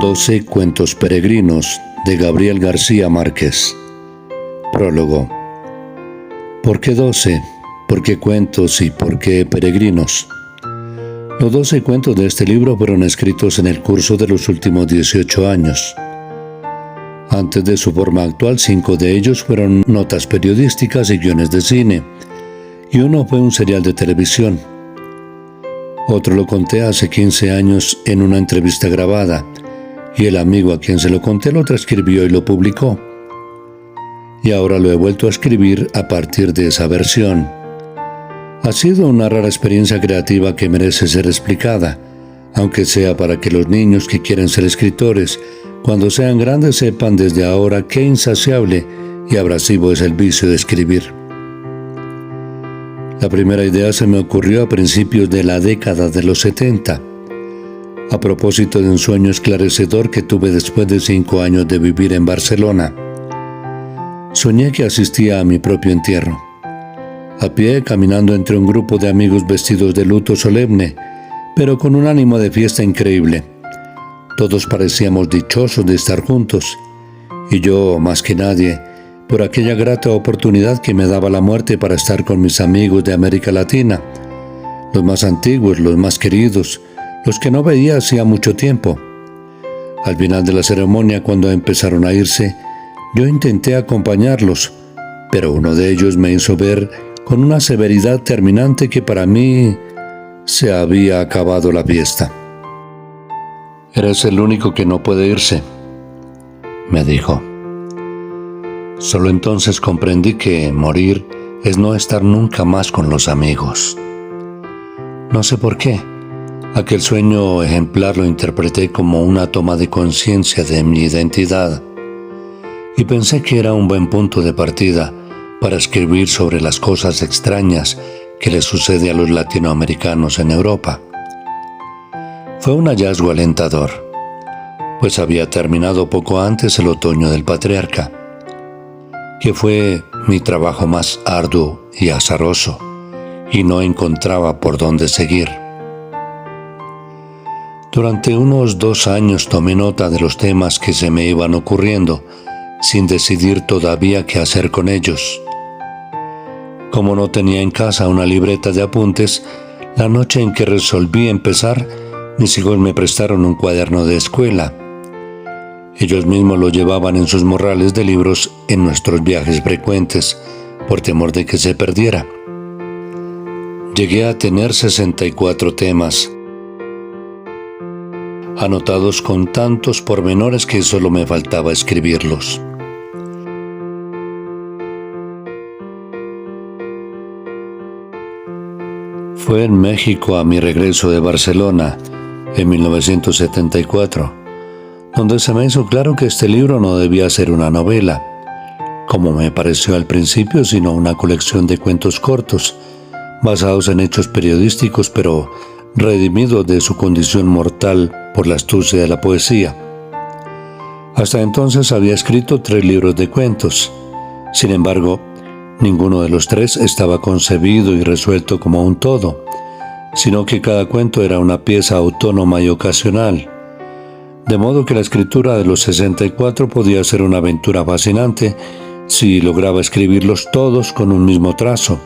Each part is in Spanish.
12 cuentos peregrinos de Gabriel García Márquez. Prólogo. ¿Por qué 12? ¿Por qué cuentos y por qué peregrinos? Los 12 cuentos de este libro fueron escritos en el curso de los últimos 18 años. Antes de su forma actual, 5 de ellos fueron notas periodísticas y guiones de cine, y uno fue un serial de televisión. Otro lo conté hace 15 años en una entrevista grabada, y el amigo a quien se lo conté lo transcribió y lo publicó. Y ahora lo he vuelto a escribir a partir de esa versión. Ha sido una rara experiencia creativa que merece ser explicada, aunque sea para que los niños que quieren ser escritores, cuando sean grandes, sepan desde ahora qué insaciable y abrasivo es el vicio de escribir. La primera idea se me ocurrió a principios de la década de los 70, a propósito de un sueño esclarecedor que tuve después de 5 años de vivir en Barcelona. Soñé que asistía a mi propio entierro. A pie, caminando entre un grupo de amigos vestidos de luto solemne, pero con un ánimo de fiesta increíble. Todos parecíamos dichosos de estar juntos, y yo, más que nadie, por aquella grata oportunidad que me daba la muerte para estar con mis amigos de América Latina, los más antiguos, los más queridos, los que no veía hacía mucho tiempo. Al final de la ceremonia, cuando empezaron a irse, yo intenté acompañarlos, pero uno de ellos me hizo ver con una severidad terminante que para mí se había acabado la fiesta. «Eres el único que no puede irse», me dijo. Solo entonces comprendí que morir es no estar nunca más con los amigos. No sé por qué. Aquel sueño ejemplar lo interpreté como una toma de conciencia de mi identidad y pensé que era un buen punto de partida para escribir sobre las cosas extrañas que le sucede a los latinoamericanos en Europa. Fue un hallazgo alentador, pues había terminado poco antes el otoño del patriarca, que fue mi trabajo más arduo y azaroso, y no encontraba por dónde seguir. Durante unos 2 años tomé nota de los temas que se me iban ocurriendo, sin decidir todavía qué hacer con ellos. Como no tenía en casa una libreta de apuntes, la noche en que resolví empezar, mis hijos me prestaron un cuaderno de escuela. Ellos mismos lo llevaban en sus morrales de libros en nuestros viajes frecuentes, por temor de que se perdiera. Llegué a tener 64 temas, anotados con tantos pormenores que solo me faltaba escribirlos. Fue en México, a mi regreso de Barcelona, en 1974, donde se me hizo claro que este libro no debía ser una novela, como me pareció al principio, sino una colección de cuentos cortos, basados en hechos periodísticos, pero redimidos de su condición mortal por la astucia de la poesía. Hasta entonces había escrito 3 libros de cuentos. Sin embargo, ninguno de los 3 estaba concebido y resuelto como un todo, sino que cada cuento era una pieza autónoma y ocasional, de modo que la escritura de los 64 podía ser una aventura fascinante si lograba escribirlos todos con un mismo trazo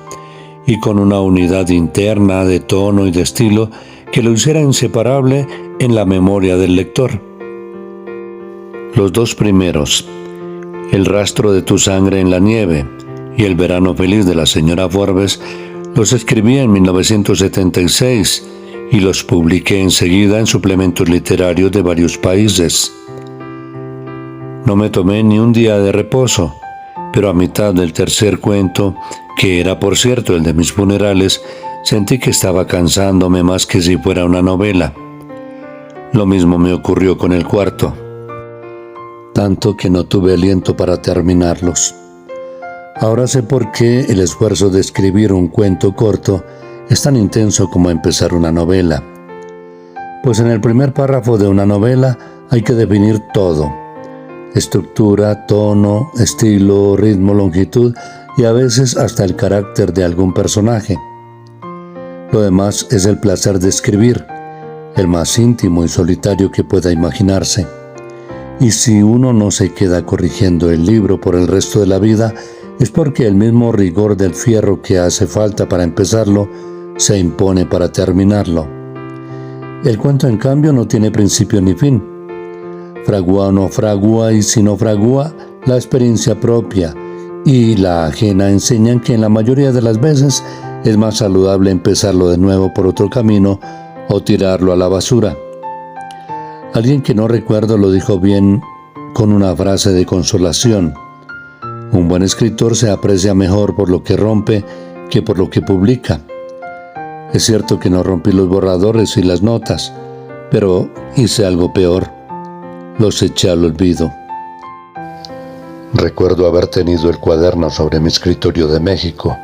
y con una unidad interna de tono y de estilo que lo hiciera inseparable en la memoria del lector. Los 2 primeros, El rastro de tu sangre en la nieve y El verano feliz de la señora Forbes, los escribí en 1976 y los publiqué enseguida en suplementos literarios de varios países. No me tomé ni un día de reposo, pero a mitad del tercer cuento, que era por cierto el de mis funerales, sentí que estaba cansándome más que si fuera una novela. Lo mismo me ocurrió con el cuarto, tanto que no tuve aliento para terminarlos. Ahora sé por qué el esfuerzo de escribir un cuento corto es tan intenso como empezar una novela. Pues en el primer párrafo de una novela hay que definir todo: estructura, tono, estilo, ritmo, longitud y a veces hasta el carácter de algún personaje. Lo demás es el placer de escribir, el más íntimo y solitario que pueda imaginarse. Y si uno no se queda corrigiendo el libro por el resto de la vida, es porque el mismo rigor del fierro que hace falta para empezarlo se impone para terminarlo. El cuento, en cambio, no tiene principio ni fin. Fragua o no fragua, y si no fragua, la experiencia propia y la ajena enseñan que en la mayoría de las veces es más saludable empezarlo de nuevo por otro camino o tirarlo a la basura. Alguien que no recuerdo lo dijo bien con una frase de consolación: un buen escritor se aprecia mejor por lo que rompe que por lo que publica. Es cierto que no rompí los borradores y las notas, pero hice algo peor: los eché al olvido. Recuerdo haber tenido el cuaderno sobre mi escritorio de México,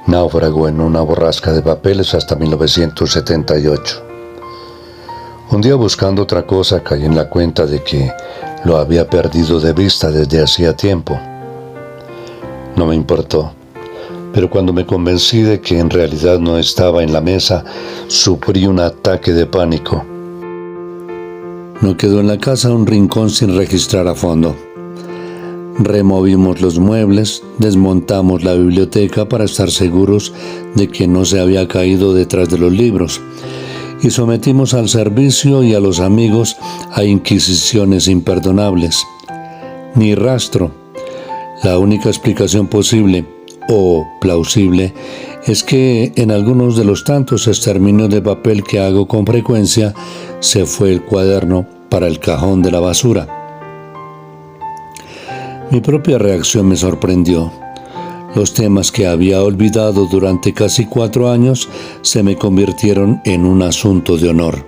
náufrago en una borrasca de papeles hasta 1978. Un día, buscando otra cosa, caí en la cuenta de que lo había perdido de vista desde hacía tiempo. No me importó, pero cuando me convencí de que en realidad no estaba en la mesa, sufrí un ataque de pánico. No quedó en la casa un rincón sin registrar a fondo. Removimos los muebles, desmontamos la biblioteca para estar seguros de que no se había caído detrás de los libros, y sometimos al servicio y a los amigos a inquisiciones imperdonables. Ni rastro. La única explicación posible o plausible es que en algunos de los tantos exterminios de papel que hago con frecuencia, se fue el cuaderno para el cajón de la basura. Mi propia reacción me sorprendió. Los temas que había olvidado durante casi 4 años se me convirtieron en un asunto de honor.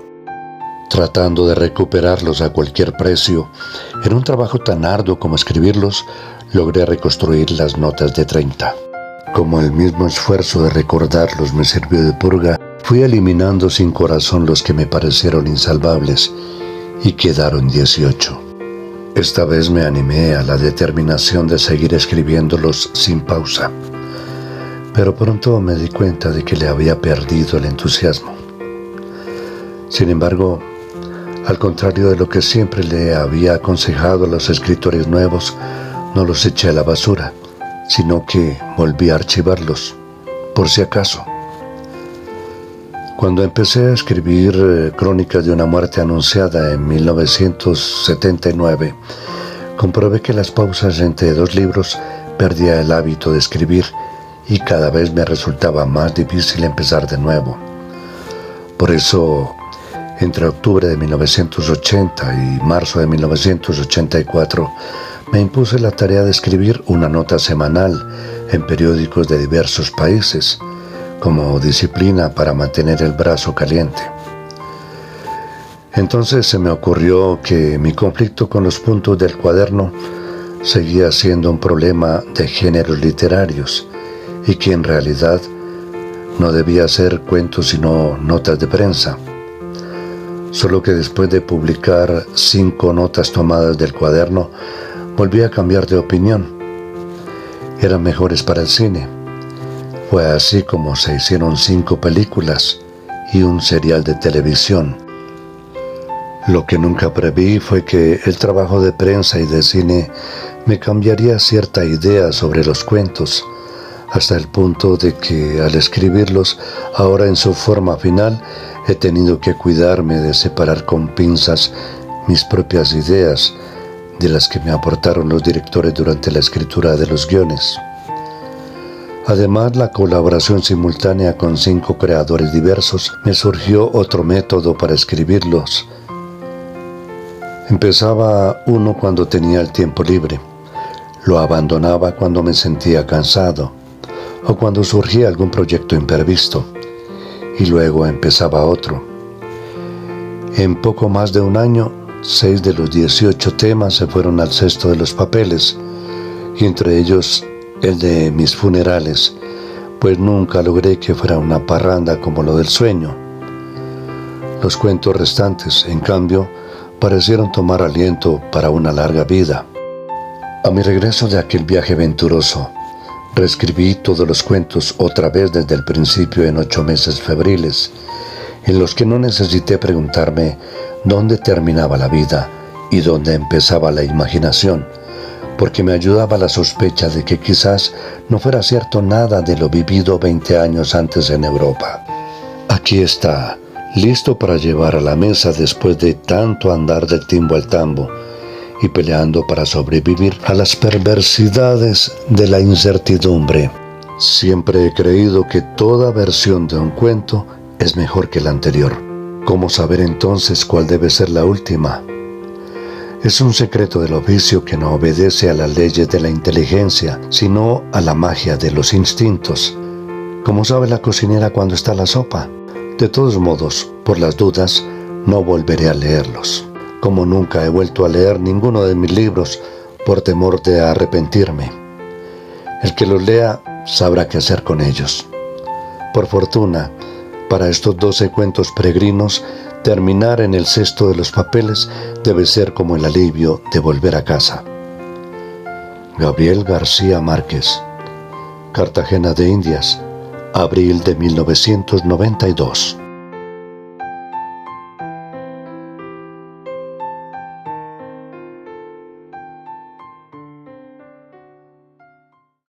Tratando de recuperarlos a cualquier precio, en un trabajo tan arduo como escribirlos, logré reconstruir las notas de 30. Como el mismo esfuerzo de recordarlos me sirvió de purga, fui eliminando sin corazón los que me parecieron insalvables, y quedaron 18. Esta vez me animé a la determinación de seguir escribiéndolos sin pausa, pero pronto me di cuenta de que le había perdido el entusiasmo. Sin embargo, al contrario de lo que siempre le había aconsejado a los escritores nuevos, no los eché a la basura, sino que volví a archivarlos, por si acaso. Cuando empecé a escribir Crónicas de una muerte anunciada en 1979, comprobé que las pausas entre 2 libros perdía el hábito de escribir y cada vez me resultaba más difícil empezar de nuevo. Por eso, entre octubre de 1980 y marzo de 1984, me impuse la tarea de escribir una nota semanal en periódicos de diversos países, como disciplina para mantener el brazo caliente. Entonces se me ocurrió que mi conflicto con los puntos del cuaderno seguía siendo un problema de géneros literarios y que en realidad no debía ser cuentos sino notas de prensa. Solo que después de publicar 5 notas tomadas del cuaderno, volví a cambiar de opinión. Eran mejores para el cine. Fue así como se hicieron 5 películas y un serial de televisión. Lo que nunca preví fue que el trabajo de prensa y de cine me cambiaría cierta idea sobre los cuentos, hasta el punto de que al escribirlos, ahora en su forma final, he tenido que cuidarme de separar con pinzas mis propias ideas de las que me aportaron los directores durante la escritura de los guiones. Además, la colaboración simultánea con 5 creadores diversos, me surgió otro método para escribirlos. Empezaba uno cuando tenía el tiempo libre, lo abandonaba cuando me sentía cansado o cuando surgía algún proyecto imprevisto, y luego empezaba otro. En poco más de un año, 6 de los 18 temas se fueron al cesto de los papeles, y entre ellos el de mis funerales, pues nunca logré que fuera una parranda como lo del sueño. Los cuentos restantes, en cambio, parecieron tomar aliento para una larga vida. A mi regreso de aquel viaje venturoso, reescribí todos los cuentos otra vez desde el principio en 8 meses febriles, en los que no necesité preguntarme dónde terminaba la vida y dónde empezaba la imaginación, porque me ayudaba la sospecha de que quizás no fuera cierto nada de lo vivido 20 años antes en Europa. Aquí está, listo para llevar a la mesa después de tanto andar del timbo al tambo y peleando para sobrevivir a las perversidades de la incertidumbre. Siempre he creído que toda versión de un cuento es mejor que la anterior. ¿Cómo saber entonces cuál debe ser la última? Es un secreto del oficio que no obedece a las leyes de la inteligencia, sino a la magia de los instintos. ¿Cómo sabe la cocinera cuando está la sopa? De todos modos, por las dudas, no volveré a leerlos. Como nunca he vuelto a leer ninguno de mis libros por temor de arrepentirme. El que los lea sabrá qué hacer con ellos. Por fortuna, para estos 12 cuentos peregrinos, terminar en el cesto de los papeles debe ser como el alivio de volver a casa. Gabriel García Márquez, Cartagena de Indias, abril de 1992.